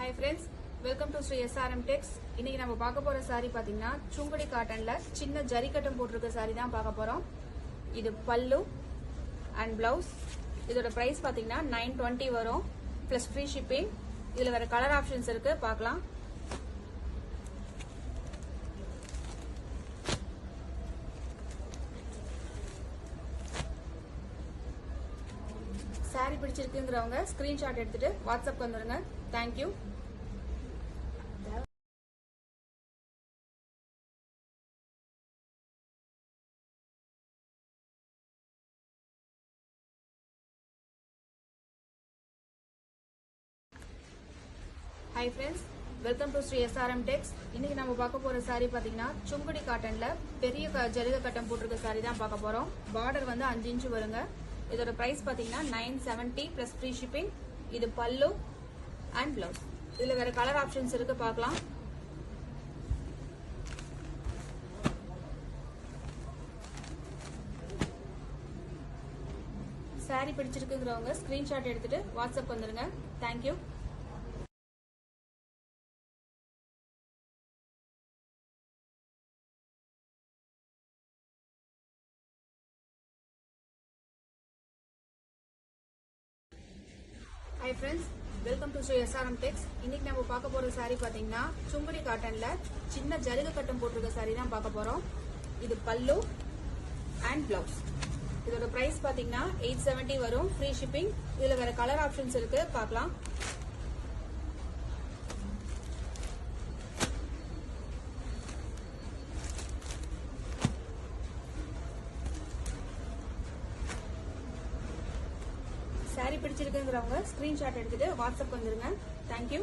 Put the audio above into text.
Hi friends, welcome to Sri SRM Tex. இன்னைக்கு நம்ம பார்க்க போற saree பாத்தீங்கன்னா சுங்குடி காட்டன்ல சின்ன ஜரி கட்டம் போட்டிருக்க saree தான் பார்க்க போறோம். இது பல்லு and blouse. இதோட price பாத்தீங்கன்னா 920 வரும் plus free shipping. இதுல வேற கலர் ஆப்ஷன்ஸ் இருக்கு பார்க்கலாம். saree பிடிச்சிருக்குங்கறவங்க ஸ்கிரீன்ஷாட் எடுத்துட்டு வாட்ஸ்அப் வந்துருங்க. Thank you. Hi friends, welcome to Sri SRM Tex. இன்னைக்கு நம்ம பார்க்க போற saree பாத்தீங்கன்னா சுங்குடி காட்டன்ல பெரிய ஜரிகை கட்டம் போட்டிருக்க saree தான் பார்க்க போறோம். பார்டர் வந்து 5 இன்ச் வருங்க. இதோட பிரைஸ் பாத்தீங்கன்னா 970 plus free shipping. இது பல்லு and blouse. இதுல வேற கலர் ஆப்ஷன்ஸ் இருக்கு பார்க்கலாம். saree பிடிச்சிருக்குங்கறவங்க ஸ்கிரீன்ஷாட் எடுத்துட்டு வாட்ஸ்அப் வந்துருங்க. Thank you. Hi friends, welcome to Sri SRM Tex. இன்னைக்கு நம்ம பார்க்க போற saree பாத்தீங்கன்னா சுங்குடி காட்டன்ல சின்ன ஜரிகை கட்டம் போட்டிருக்க saree தான் பார்க்க போறோம். இது பல்லு and blouse. இதோட பிரைஸ் பாத்தீங்கன்னா 870 வரும் free shipping. இதுல வேற கலர் ஆப்ஷன்ஸ் இருக்கு பார்க்கலாம். saree பிடிச்சிருக்குங்கறவங்க ஸ்கிரீன்ஷாட் எடுத்துட்டு வாட்ஸ்அப் வந்துருங்க. Thank you.